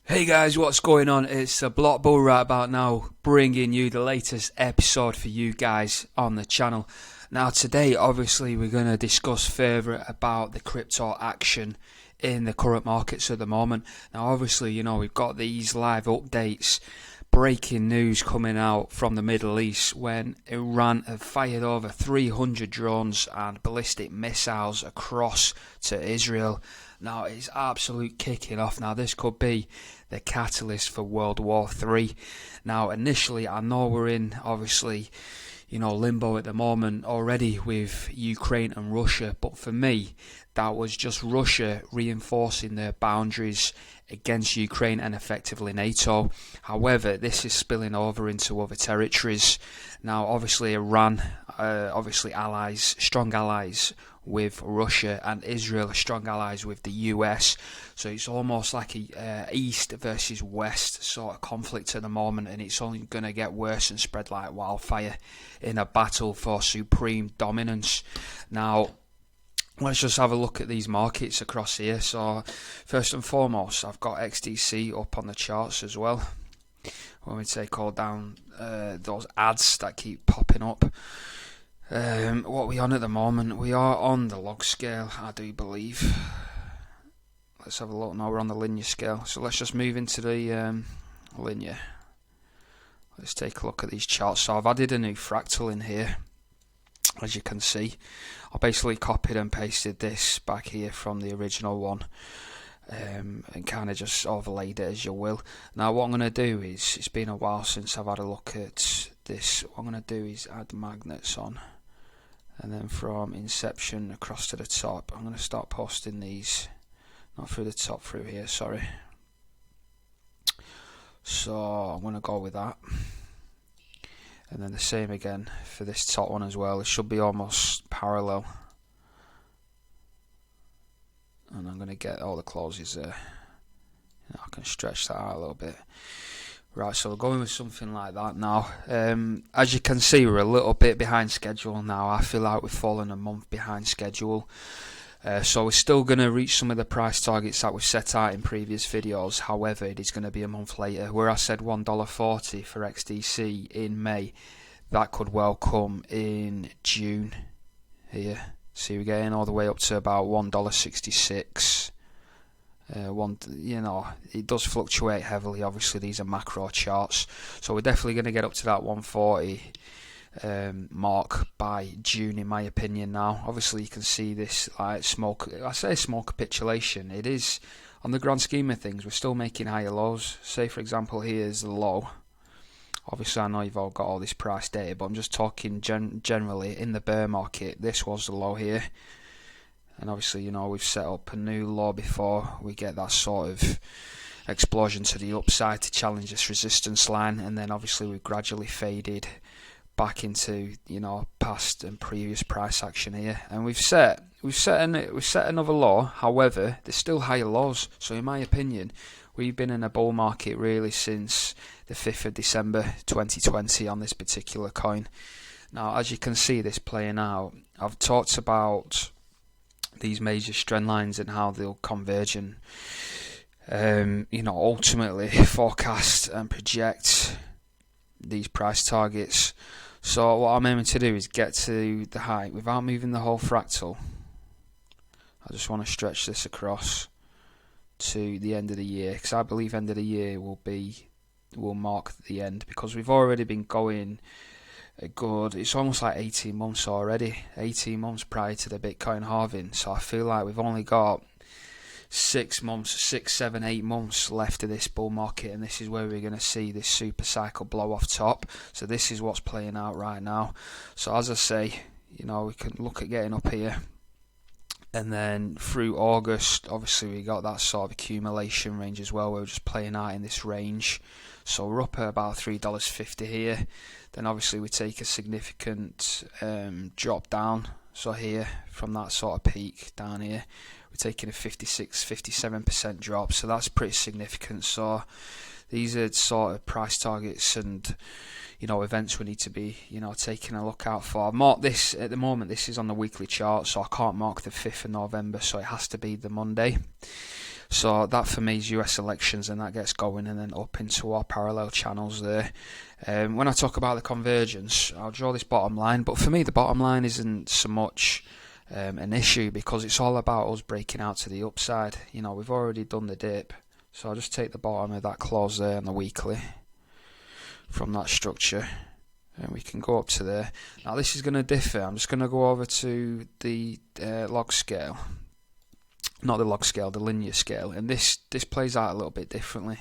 Hey guys, what's going on? It's a Block Bull right about now, bringing you the latest episode for you guys on the channel. Now today, obviously, we're going to discuss further about the crypto action in the current markets at the moment. Now obviously, we've got these live updates, breaking news coming out from the Middle East when Iran have fired over 300 drones and ballistic missiles across to Israel. Now it's absolute kicking off. Now this could be the catalyst for Ww3. Now initially, I know we're in obviously limbo at the moment already with Ukraine and Russia, but for me that was just Russia reinforcing their boundaries against Ukraine and effectively NATO. However, this is spilling over into other territories. Now obviously Iran, strong allies with Russia, and Israel are strong allies with the US, so it's almost like a east versus west sort of conflict at the moment, and it's only going to get worse and spread like wildfire in a battle for supreme dominance. Now let's just have a look at these markets across here. So first and foremost, I've got XDC up on the charts as well. When we take all down those ads that keep popping up. What are we on at the moment? We are on the log scale, I do believe. Let's have a look. Now we're on the linear scale. So let's just move into the linear. Let's take a look at these charts. So I've added a new fractal in here, as you can see. I basically copied and pasted this back here from the original one, and kind of just overlaid it as you will. Now what I'm going to do is, it's been a while since I've had a look at this. What I'm going to do is add magnets on, and then from inception across to the top, I'm going to start posting these, not through the top, through here, sorry. So I'm going to go with that, and then the same again for this top one as well. It should be almost parallel, and I'm going to get all the closes there. I can stretch that out a little bit. Right, so we're going with something like that now. As you can see, we're a little bit behind schedule now. I feel like we've fallen a month behind schedule. So we're still going to reach some of the price targets that we've set out in previous videos. However, it is going to be a month later. Where I said $1.40 for XDC in May, that could well come in June here. See, we're getting all the way up to about $1.66. It does fluctuate heavily. Obviously, these are macro charts, so we're definitely going to get up to that 140 mark by June, in my opinion. Now obviously you can see this like smoke, I say small capitulation. It is, on the grand scheme of things, we're still making higher lows. Say for example, here's the low. Obviously I know you've all got all this price data, but I'm just talking generally in the bear market. This was the low here, and obviously we've set up a new low before we get that sort of explosion to the upside to challenge this resistance line, and then obviously we've gradually faded back into past and previous price action here, and we've set another low. However, there's still higher lows, so in my opinion we've been in a bull market really since the 5th of December 2020 on this particular coin. Now as you can see this playing out, I've talked about these major trend lines and how they'll converge and ultimately forecast and project these price targets. So what I'm aiming to do is get to the height without moving the whole fractal. I just want to stretch this across to the end of the year, because I believe end of the year will mark the end, because we've already been going a good, it's almost like 18 months already, 18 months prior to the Bitcoin halving. So I feel like we've only got 6 months, 6, 7, 8 months left of this bull market, and this is where we're going to see this super cycle blow off top. So this is what's playing out right now. So as I say, we can look at getting up here, and then through August obviously we got that sort of accumulation range as well, where we're just playing out in this range. So we're up at about $3.50 here. Then obviously we take a significant drop down. So here, from that sort of peak down here, we're taking a 57% drop, so that's pretty significant. So these are sort of price targets and events we need to be taking a look out for. I've marked this at the moment, this is on the weekly chart, so I can't mark the 5th of November, so it has to be the Monday. So that for me is US elections, and that gets going and then up into our parallel channels there. When I talk about the convergence, I'll draw this bottom line, but for me the bottom line isn't so much an issue, because it's all about us breaking out to the upside. We've already done the dip, so I'll just take the bottom of that close there on the weekly from that structure, and we can go up to there. Now this is going to differ. I'm just going to go over to the log scale. Not the log scale, the linear scale, and this plays out a little bit differently.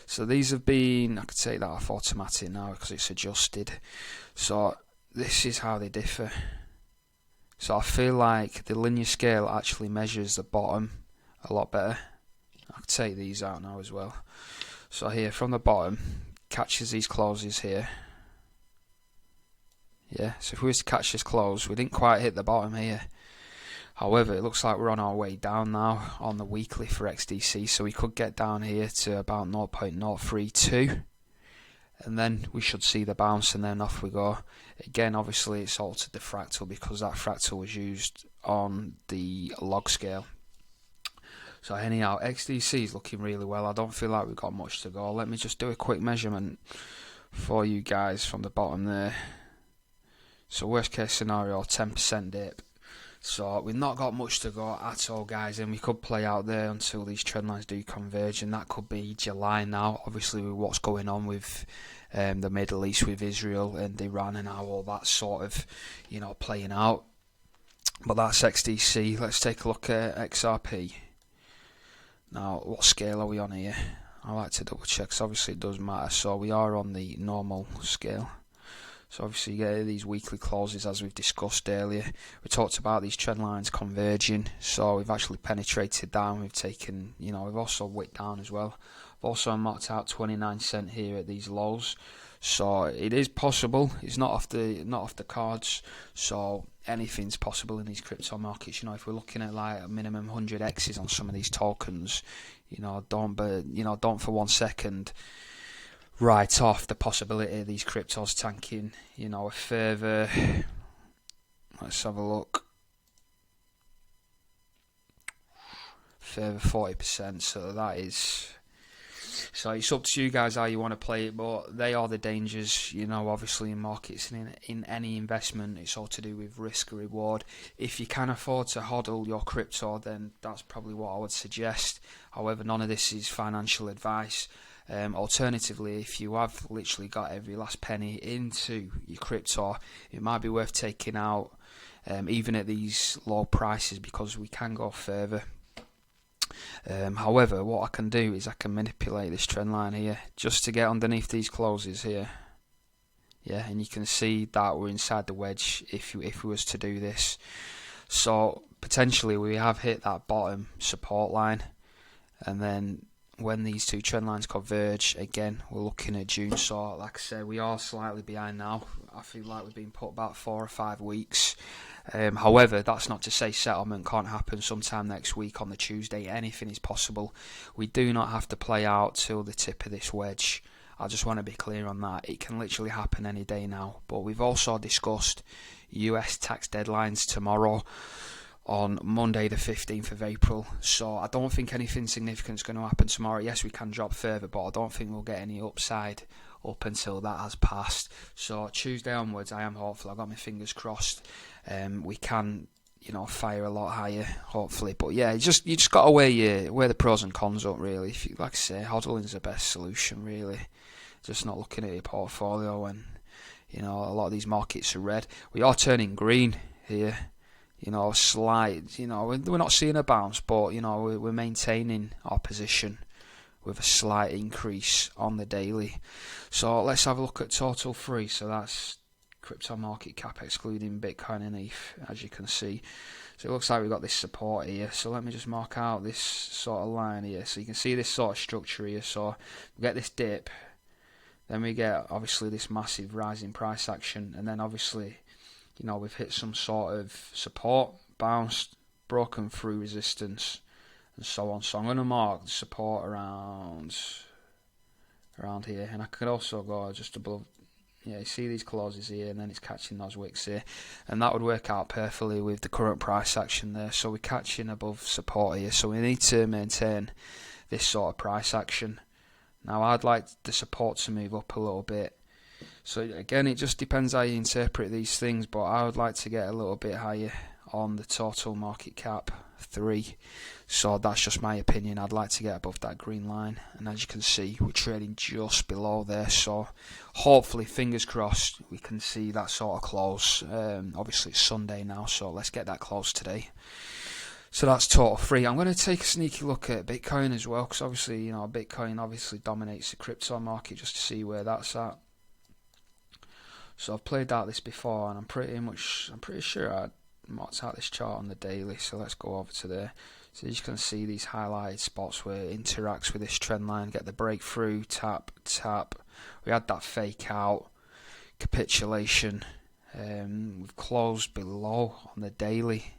So these have been, I could take that off automatic now because it's adjusted. So this is how they differ. So I feel like the linear scale actually measures the bottom a lot better. I could take these out now as well. So here from the bottom, catches these closes here. Yeah, so if we was to catch this close, we didn't quite hit the bottom here. However, it looks like we're on our way down now on the weekly for XDC, so we could get down here to about 0.032, and then we should see the bounce, and then off we go. Again, obviously it's altered the fractal because that fractal was used on the log scale. So anyhow, XDC is looking really well. I don't feel like we've got much to go. Let me just do a quick measurement for you guys from the bottom there. So worst case scenario, 10% dip. So we've not got much to go at all, guys, and we could play out there until these trend lines do converge, and that could be July now, obviously with what's going on with the Middle East, with Israel and Iran and how all that sort of playing out. But that's XDC. Let's take a look at XRP. Now, what scale are we on here? I like to double check, because obviously it does matter. So we are on the normal scale. So obviously you get these weekly closes as we've discussed earlier. We talked about these trend lines converging, so we've actually penetrated down. We've taken, we've also wicked down as well. I've also marked out 29 cent here at these lows. So it is possible. It's not off the cards. So anything's possible in these crypto markets. If we're looking at like a minimum 100 X's on some of these tokens, don't for 1 second write off the possibility of these cryptos tanking, a further, let's have a look, further 40%, so that is, so it's up to you guys how you want to play it, but they are the dangers, obviously in markets and in any investment. It's all to do with risk or reward. If you can afford to hodl your crypto, then that's probably what I would suggest. However, none of this is financial advice. Alternatively, if you have literally got every last penny into your crypto, it might be worth taking out, even at these low prices, because we can go further. However, what I can do is I can manipulate this trend line here just to get underneath these closes here. Yeah, and you can see that we're inside the wedge if we was to do this. So potentially we have hit that bottom support line, and then when these two trend lines converge, again, we're looking at June. So, like I said, we are slightly behind now. I feel like we've been put about 4 or 5 weeks. However, that's not to say settlement can't happen sometime next week on the Tuesday. Anything is possible. We do not have to play out till the tip of this wedge. I just want to be clear on that. It can literally happen any day now. But we've also discussed US tax deadlines tomorrow, on Monday the 15th of April, so I don't think anything significant is going to happen tomorrow. Yes, we can drop further, but I don't think we'll get any upside up until that has passed. So Tuesday onwards, I am hopeful. I've got my fingers crossed. We can, fire a lot higher, hopefully. But yeah, you just got to weigh the pros and cons up, really. If you, like I say, hodling is the best solution, really. Just not looking at your portfolio when, a lot of these markets are red. We are turning green here. Slight, we're not seeing a bounce, but, we're maintaining our position with a slight increase on the daily. So let's have a look at total free. So that's crypto market cap excluding Bitcoin and ETH, as you can see. So it looks like we've got this support here. So let me just mark out this sort of line here. So you can see this sort of structure here. So we get this dip, then we get obviously this massive rise in price action, and then obviously, we've hit some sort of support, bounced, broken through resistance, and so on. So I'm going to mark the support around here, and I could also go just above Yeah, you see these closes here, and then it's catching those wicks here, and that would work out perfectly with the current price action there. So we're catching above support here, so we need to maintain this sort of price action. Now I'd like the support to move up a little bit. So again, it just depends how you interpret these things, but I would like to get a little bit higher on the total market cap 3. So that's just my opinion. I'd like to get above that green line, and as you can see, we're trading just below there. So hopefully, fingers crossed, we can see that sort of close. Obviously it's Sunday now, so let's get that close today. So that's total 3. I'm going to take a sneaky look at Bitcoin as well, because obviously, you know, Bitcoin obviously dominates the crypto market, just to see where that's at. So I've played out this before, and I'm pretty sure I marked out this chart on the daily. So let's go over to there. So you can see these highlighted spots where it interacts with this trend line, get the breakthrough, tap, tap. We had that fake out, capitulation. We've closed below on the daily.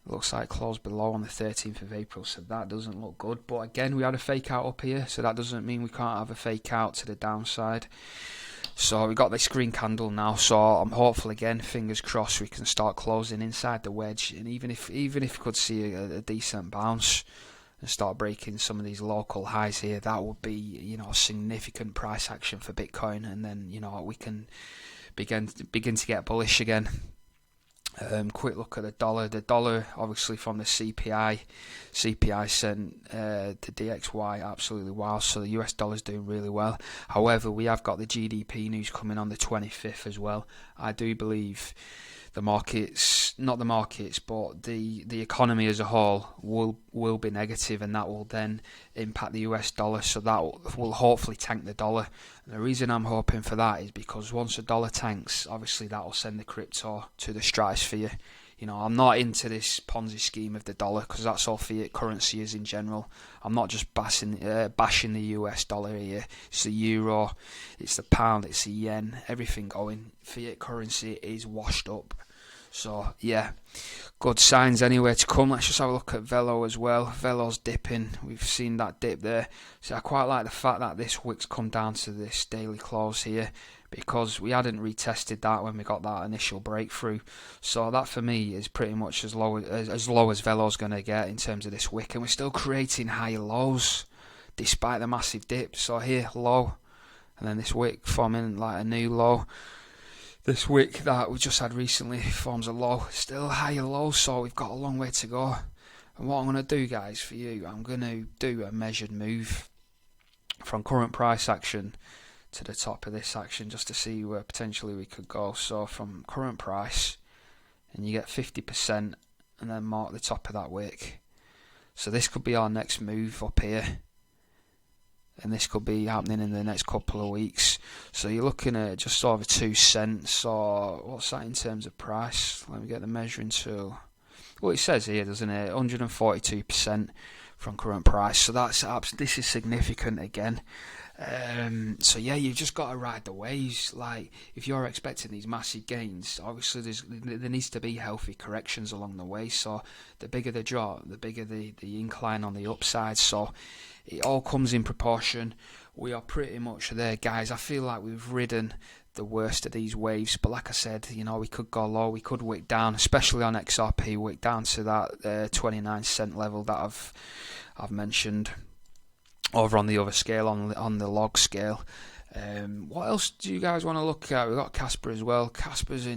Looks like closed below on the 13th of April, so that doesn't look good. But again, we had a fake out up here, so that doesn't mean we can't have a fake out to the downside. So we got this green candle now, so I'm hopeful again, fingers crossed, we can start closing inside the wedge, and even if we could see a decent bounce and start breaking some of these local highs here, that would be, you know, significant price action for Bitcoin, and then, you know, we can begin to get bullish again. Quick look at the dollar. The dollar, obviously from the CPI sent the DXY absolutely wild, so the US dollar's doing really well. However, we have got the GDP news coming on the 25th as well. I do believe the markets, not the markets, but the economy as a whole will be negative, and that will then impact the US dollar, so that will hopefully tank the dollar. And the reason I'm hoping for that is because once the dollar tanks, obviously that will send the crypto to the stratosphere. You know, I'm not into this Ponzi scheme of the dollar, because that's all fiat currency is in general. I'm not just bashing the US dollar here. It's the euro, it's the pound, it's the yen, everything going. Fiat currency is washed up. So yeah, good signs anyway to come. Let's just have a look at Velo as well. Velo's dipping. We've seen that dip there. So I quite like the fact that this wick's come down to this daily close here, because we hadn't retested that when we got that initial breakthrough. So that for me is pretty much as low as Velo's going to get in terms of this wick, and we're still creating higher lows despite the massive dip. So here, low, and then this wick forming like a new low. This wick that we just had recently forms a low, still higher low, so we've got a long way to go. And what I'm going to do, guys, for you, I'm going to do a measured move from current price action to the top of this action, just to see where potentially we could go. So from current price, and you get 50%, and then mark the top of that wick. So this could be our next move up here, and this could be happening in the next couple of weeks. So you're looking at just over 2 cents, or what's that in terms of price? Let me get the measuring tool. Well, it says here, doesn't it, 142% from current price. So this is significant again. So yeah, you've just got to ride the waves. Like, if you're expecting these massive gains, obviously there needs to be healthy corrections along the way. So the bigger the drop, the bigger the incline on the upside. So it all comes in proportion. We are pretty much there, guys. I feel like we've ridden the worst of these waves, but like I said, you know, we could go low, we could wick down, especially on XRP, wick down to that 29 cent level that I've mentioned over on the other scale, on the log scale. What else do you guys want to look at? We've got Casper as well. Casper's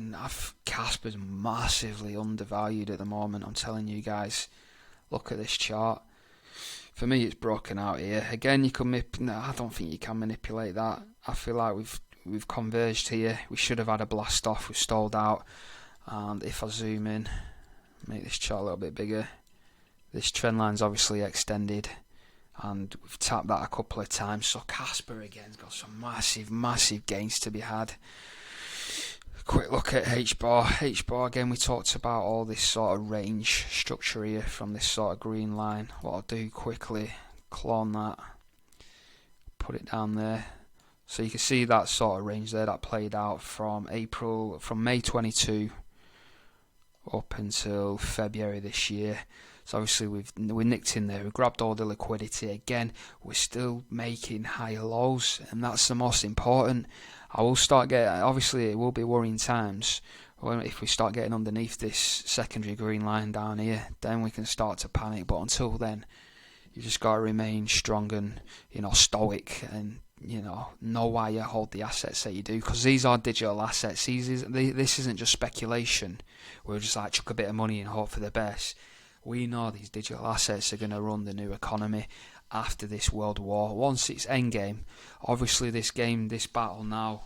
massively undervalued at the moment, I'm telling you guys. Look at this chart. For me, it's broken out here. Again, I don't think you can manipulate that. I feel like we've converged here. We should have had a blast off. We've stalled out. And if I zoom in, make this chart a little bit bigger, this trend line's obviously extended, and we've tapped that a couple of times. So Casper again's got some massive gains to be had. Quick look at HBAR. HBAR again, we talked about all this sort of range structure here from this sort of green line. What I'll do quickly, clone that, put it down there. So you can see that sort of range there that played out from May 22 up until February this year. So obviously we nicked in there, we grabbed all the liquidity again. We're still making higher lows, and that's the most important. I will start getting, obviously it will be worrying times. If we start getting underneath this secondary green line down here, then we can start to panic. But until then, you just got to remain strong and, stoic, and know why you hold the assets that you do, because these are digital assets. This isn't just speculation. We're just like chuck a bit of money and hope for the best. We know these digital assets are going to run the new economy after this world war. Once it's endgame, obviously this battle now,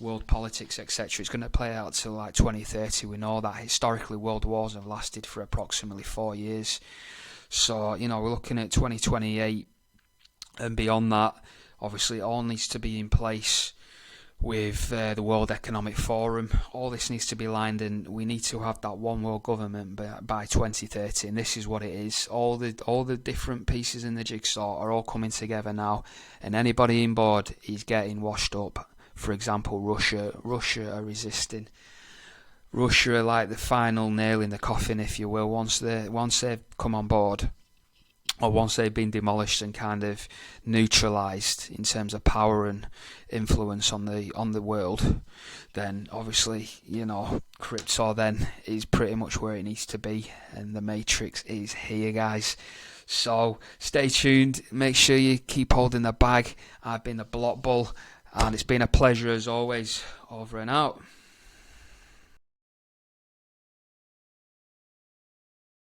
world politics, etc., it's going to play out till like 2030. We know that historically world wars have lasted for approximately 4 years. So, we're looking at 2028 and beyond that. Obviously, it all needs to be in place with the World Economic Forum. All this needs to be lined, and we need to have that one world government by 2030. And this is what it is. All the different pieces in the jigsaw are all coming together now, and anybody in board is getting washed up. For example, Russia are resisting. Russia are like the final nail in the coffin, if you will. Once they've come on board, or once they've been demolished and kind of neutralised in terms of power and influence on the world, then obviously, crypto then is pretty much where it needs to be, and the matrix is here, guys. So stay tuned, make sure you keep holding the bag. I've been the Block Bull, and it's been a pleasure as always. Over and out.